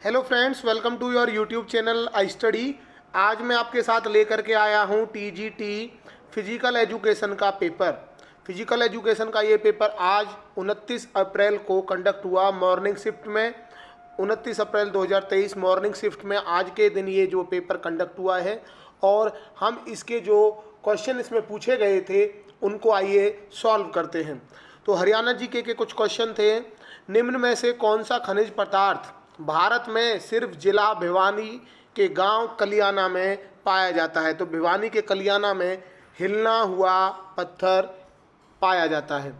Hello friends, welcome to your YouTube channel I study. आज मैं आपके साथ लेकर के आया हूँ टीजीटी फिजिकल एजुकेशन का पेपर। फिजिकल एजुकेशन का ये पेपर आज 29 अप्रैल को कंडक्ट हुआ मॉर्निंग शिफ्ट में। 29 अप्रैल 2023 मॉर्निंग शिफ्ट में आज के दिन ये जो पेपर कंडक्ट हुआ है और हम इसके जो क्वेश्चन इसमें पूछे गए थे उनको आइए सॉल्व करते हैं। तो हरियाणा जीके के कुछ क्वेश्चन थे। निम्न में से कौन सा खनिज पदार्थ भारत में सिर्फ जिला भिवानी के गांव कलियाना में पाया जाता है? तो भिवानी के कलियाना में हिलना हुआ पत्थर पाया जाता है।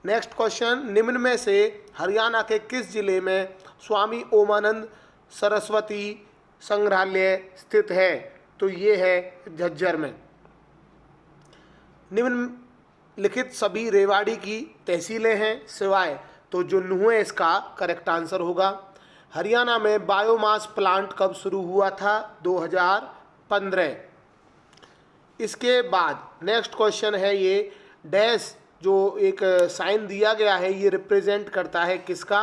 नेक्स्ट क्वेश्चन, निम्न में से हरियाणा के किस जिले में स्वामी ओमानंद सरस्वती संग्रहालय स्थित है? तो ये है झज्जर में। निम्नलिखित सभी रेवाड़ी की तहसीलें हैं सिवाय, तो जो नुह है इसका करेक्ट आंसर होगा। हरियाणा में बायोमास प्लांट कब शुरू हुआ था? 2015। इसके बाद नेक्स्ट क्वेश्चन है, ये डैश जो एक साइन दिया गया है ये रिप्रेजेंट करता है किसका?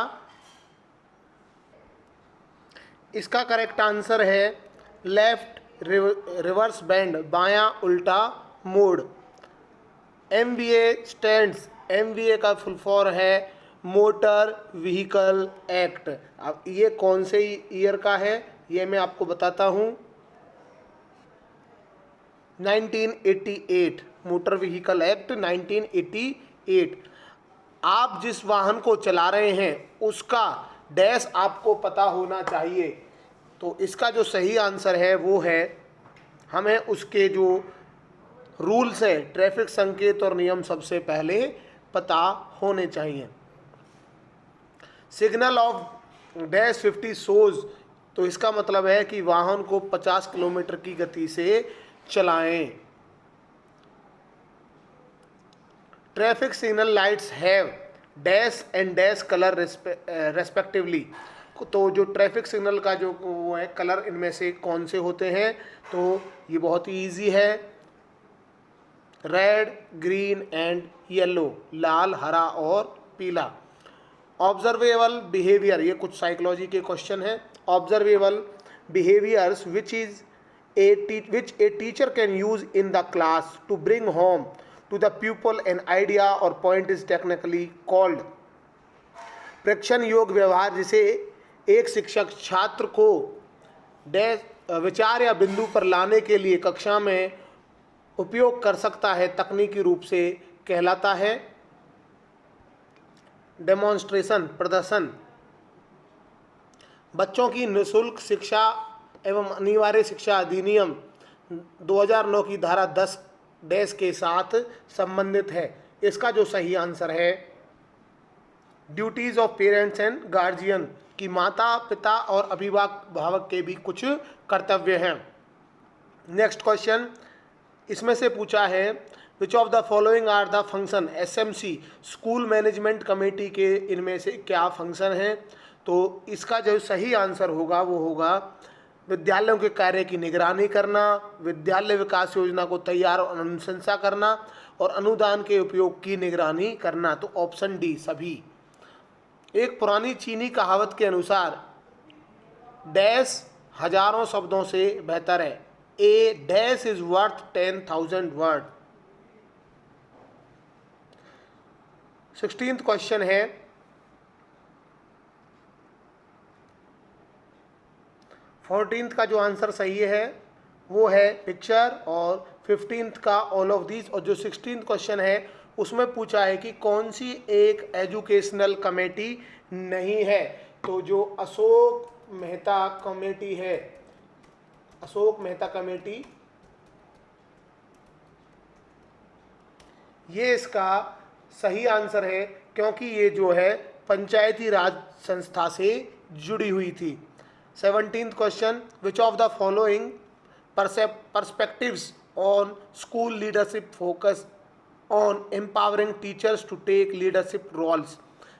इसका करेक्ट आंसर है लेफ्ट रिवर्स बैंड, बायां उल्टा मोड़। एमवीए स्टैंड्स, एमवीए का फुल फॉर्म है मोटर व्हीकल एक्ट। अब ये कौन से ईयर का है ये मैं आपको बताता हूँ। 1988, मोटर व्हीकल एक्ट 1988। आप जिस वाहन को चला रहे हैं उसका डैश आपको पता होना चाहिए। तो इसका जो सही आंसर है वो है, हमें उसके जो रूल्स है, ट्रैफिक संकेत और नियम सबसे पहले पता होने चाहिए। सिग्नल ऑफ डैश 50 सोज, तो इसका मतलब है कि वाहन को 50 किलोमीटर की गति से चलाएं। Traffic signal lights have dash and dash colour respectively, तो जो ट्रैफिक सिग्नल का जो वो है कलर इनमें से कौन से होते हैं? तो ये बहुत ही ईजी है, रेड, ग्रीन एंड येलो, लाल, हरा और पीला। ऑब्जर्वेबल बिहेवियर, ये कुछ साइकोलॉजी के क्वेश्चन हैं। Observable behaviours which a teacher can use in the class to bring home to the pupil an idea और पॉइंट इज टेक्निकली कॉल्ड। प्रेक्षण योग व्यवहार जिसे एक शिक्षक छात्र को विचार या बिंदु पर लाने के लिए कक्षा में उपयोग कर सकता है, तकनीकी रूप से कहलाता है डेमोन्स्ट्रेशन, प्रदर्शन। बच्चों की निःशुल्क शिक्षा एवं अनिवार्य शिक्षा अधिनियम 2009 की धारा 10 डैश के साथ संबंधित है। इसका जो सही आंसर है duties of parents and guardian, की माता पिता और अभिभावक के भी कुछ कर्तव्य हैं। नेक्स्ट क्वेश्चन, इसमें से पूछा है which of the following are the function SMC, school management committee के इनमें से क्या फंक्शन हैं? तो इसका जो सही आंसर होगा वो होगा विद्यालयों के कार्य की निगरानी करना, विद्यालय विकास योजना को तैयार और अनुशंसा करना और अनुदान के उपयोग की निगरानी करना। तो ऑप्शन डी सभी। एक पुरानी चीनी कहावत के अनुसार डैश हजारों शब्दों से बेहतर है, a dash is worth 10,000 word. 16th question है, फोर्टीन्थ का जो आंसर सही है वो है पिक्चर और 15th का ऑल ऑफ दिस। और जो 16th क्वेश्चन है उसमें पूछा है कि कौन सी एक एजुकेशनल कमेटी नहीं है? तो जो अशोक मेहता कमेटी है, अशोक मेहता कमेटी, ये इसका सही आंसर है क्योंकि ये जो है पंचायती राज संस्था से जुड़ी हुई थी। 17th question, which of the following perspectives on school leadership focus on empowering teachers to take leadership roles.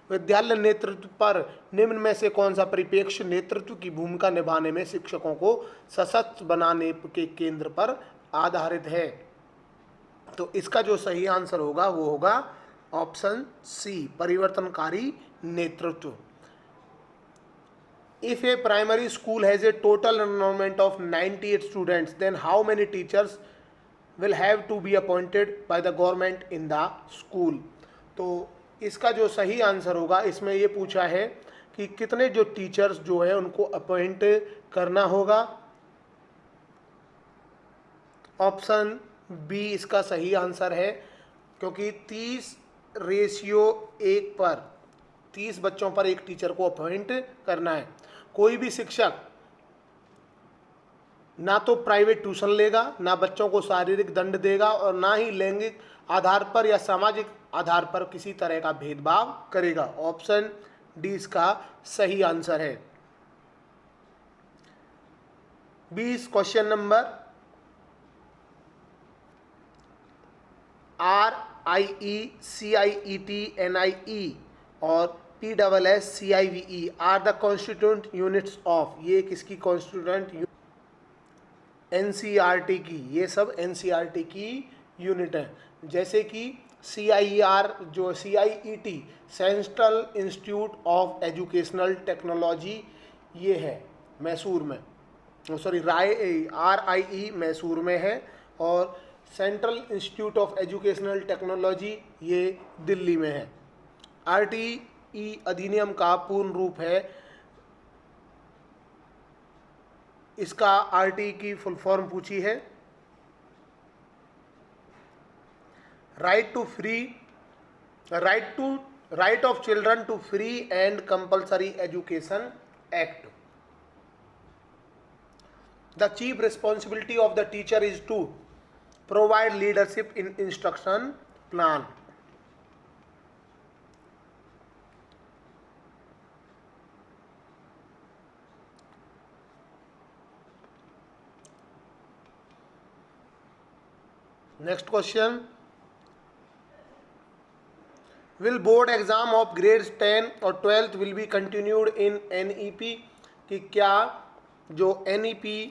विद्यालय नेतृत्व पर निम्न में से कौन सा परिप्रेक्ष्य नेतृत्व की भूमिका निभाने में शिक्षकों को सशक्त बनाने के केंद्र पर आधारित है? तो इसका जो सही आंसर होगा वो होगा ऑप्शन सी, परिवर्तनकारी नेतृत्व। If a primary school has a total enrollment of 98 students, then how many teachers will have to be appointed by the government in the school? तो इसका जो सही आंसर होगा, इसमें ये पूछा है कि कितने जो टीचर्स जो है उनको अपॉइंट करना होगा। ऑप्शन बी इसका सही आंसर है, क्योंकि 30:1 पर 30 बच्चों पर एक टीचर को अपॉइंट करना है। कोई भी शिक्षक ना तो प्राइवेट ट्यूशन लेगा, ना बच्चों को शारीरिक दंड देगा, और ना ही लैंगिक आधार पर या सामाजिक आधार पर किसी तरह का भेदभाव करेगा। ऑप्शन डी इसका सही आंसर है। 20 question number RIE, CIET, NIE और PSSCIVE are the constituent units of, ये किसकी कॉन्स्टिट्यूएंट? NCERT की। ये सब NCERT की यूनिट है। जैसे कि CIER जो CIET central institute of educational technology, ये है मैसूर में, सॉरी RIE मैसूर में है, और central institute of educational technology ये दिल्ली में है। RTE अधिनियम का पूर्ण रूप है, इसका RTE की फुल फॉर्म पूछी है, right of children to free and compulsory education act. The chief responsibility of the teacher is to provide leadership in instruction plan. Next question, will board exam of grades 10 और 12th will be continued in NEP? कि क्या जो NEP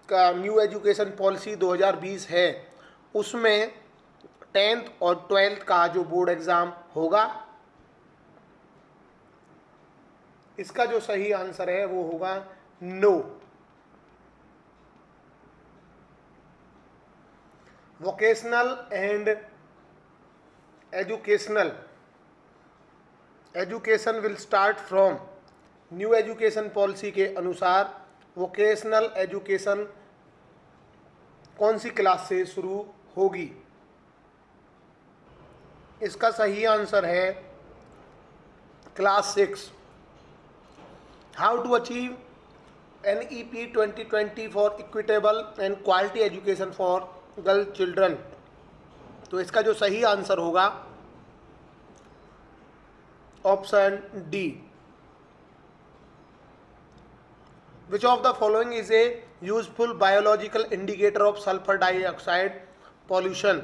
का new education policy 2020 है उसमें 10th और 12th का जो बोर्ड एग्जाम होगा? इसका जो सही आंसर है वो होगा no. Vocational and education will start from, new education policy के अनुसार वोकेशनल एजुकेशन कौन सी क्लास से शुरू होगी? इसका सही आंसर है class 6। How to achieve NEP 2020 for equitable and quality education for girl children? तो इसका जो सही आंसर होगा option D. Which of the following is a useful biological indicator of sulfur dioxide pollution?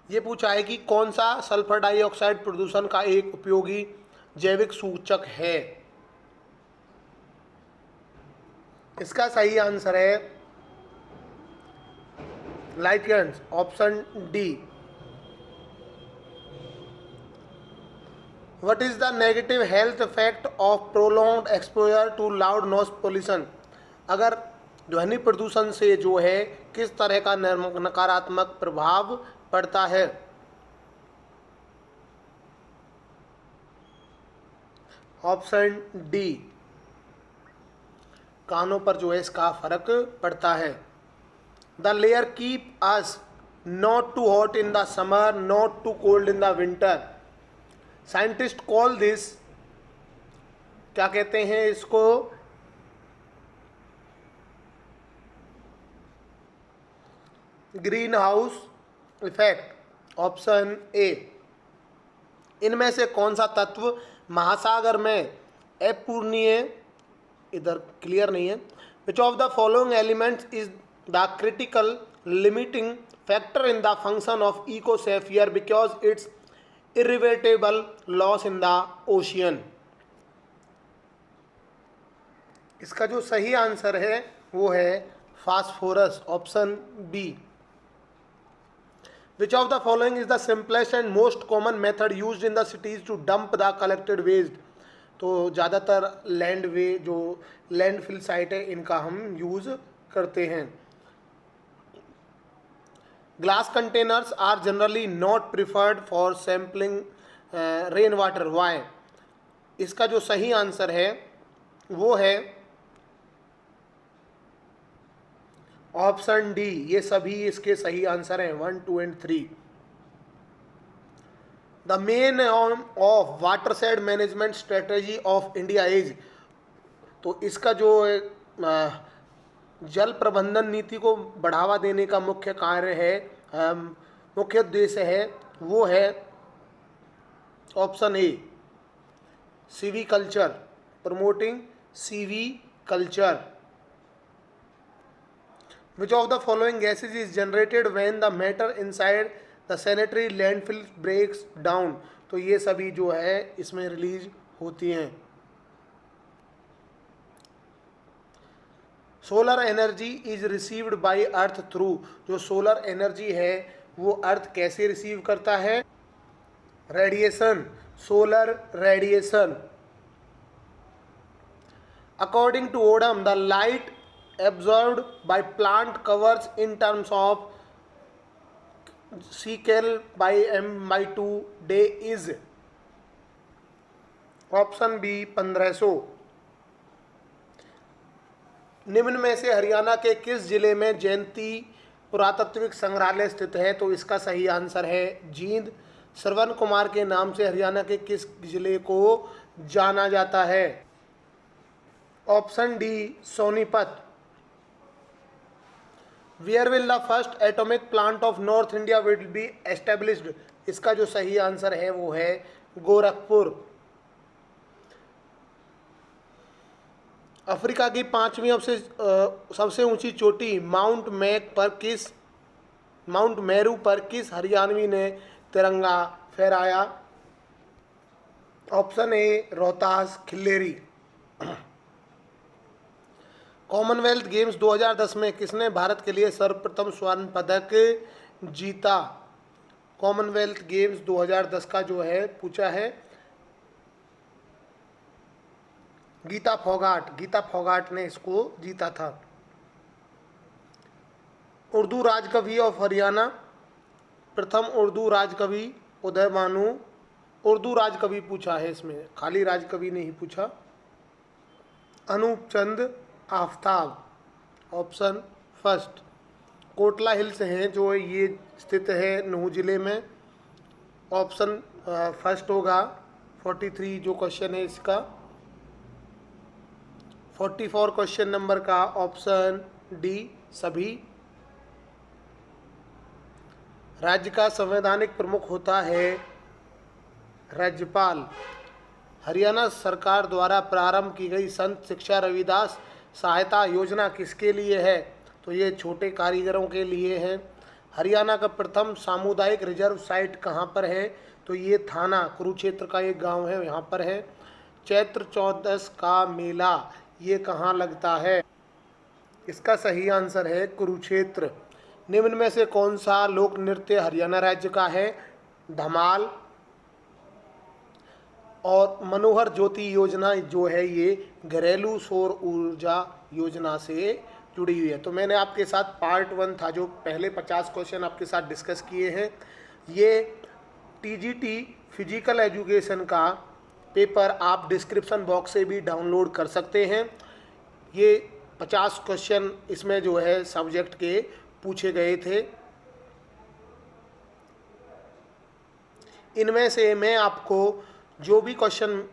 ये पूछा है कि कौन सा सल्फर डाइऑक्साइड प्रदूषण का एक उपयोगी जैविक सूचक है? इसका सही आंसर है lichens, option D. What is the negative health effect of prolonged exposure to loud noise pollution? अगर ध्वनि प्रदूषण से जो है किस तरह का नकारात्मक प्रभाव पड़ता है? ऑप्शन डी, कानों पर जो है इसका फर्क पड़ता है। The layer keep us not too hot in the summer, not too cold in the winter. Scientist call this, क्या कहते हैं इसको? Greenhouse effect, option A. इनमें से कौन सा तत्व महासागर में अपूर्णीय, इधर क्लियर नहीं है, which of the following elements is the critical limiting factor in the function of ecosphere because it's irreversible loss in the ocean? इसका जो सही आंसर है वो है phosphorus, option B. Which of the following is the simplest and most common method used in the cities to dump the collected waste? तो ज़्यादातर land वे जो landfill site है इनका हम यूज़ करते हैं। Glass containers are generally not preferred for sampling rain water, why? इसका जो सही आंसर है वो है ऑप्शन डी। ये सभी इसके सही आंसर हैं 1, 2 and 3। The main M of watershed management strategy of India is, तो इसका जो जल प्रबंधन नीति को बढ़ावा देने का मुख्य कार्य है, मुख्य उद्देश्य है, वो है option A CV culture, promoting CV culture. Which of the following gases is generated when the matter inside the sanitary landfill breaks down, तो ये सभी जो है इसमें रिलीज होती हैं। Solar energy is received by earth through, जो solar energy है वो अर्थ कैसे रिसीव करता है? Radiation, solar radiation. According to Odum the light absorbed by plant covers in terms of Scal by m/2 day is, option B 1500। निम्न में से हरियाणा के किस जिले में जयंती पुरातात्विक संग्रहालय स्थित है? तो इसका सही आंसर है जींद। श्रवण कुमार के नाम से हरियाणा के किस जिले को जाना जाता है? Option D Sonipat. Where will the first atomic plant of North India will be established? इसका जो सही आंसर है वो है गोरखपुर। अफ्रीका की 5वीं सबसे ऊंची चोटी माउंट मेरू पर किस हरियाणवी ने तिरंगा फहराया? Option A Rohtas Khilleri. Commonwealth Games 2010 में किसने भारत के लिए सर्वप्रथम स्वर्ण पदक जीता? कॉमनवेल्थ गेम्स 2010 का जो है पूछा है गीता फोगाट ने इसको जीता था। उर्दू राजकवि ऑफ हरियाणा, प्रथम उर्दू राजकवि उदय भानु। उर्दू राजकवि पूछा है इसमें, खाली राजकवि नहीं पूछा। Anup Chand Aftab, option first. Kotla hills हैं जो ये स्थित है नूह जिले में, ऑप्शन फर्स्ट होगा। 43 जो क्वेश्चन है इसका, 44 क्वेश्चन नंबर का ऑप्शन डी सभी। राज्य का संवैधानिक प्रमुख होता है राज्यपाल। हरियाणा सरकार द्वारा प्रारंभ की गई संत शिक्षा रविदास सहायता योजना किसके लिए है? तो ये छोटे कारीगरों के लिए है। हरियाणा का प्रथम सामुदायिक रिजर्व साइट कहाँ पर है? तो ये थाना कुरुक्षेत्र का एक गांव है, यहाँ पर है। चैत्र चौदस का मेला ये कहाँ लगता है? इसका सही आंसर है कुरुक्षेत्र। निम्न में से कौन सा लोक नृत्य हरियाणा राज्य का है? धमाल। और मनोहर ज्योति योजना जो है ये घरेलू सौर ऊर्जा योजना से जुड़ी हुई है। तो मैंने आपके साथ पार्ट 1 था जो पहले 50 क्वेश्चन आपके साथ डिस्कस किए हैं। ये टीजीटी फिजिकल एजुकेशन का पेपर आप डिस्क्रिप्शन बॉक्स से भी डाउनलोड कर सकते हैं। ये 50 क्वेश्चन इसमें जो है सब्जेक्ट के पूछे गए थे। इनमें से मैं आपको जो भी क्वेश्चन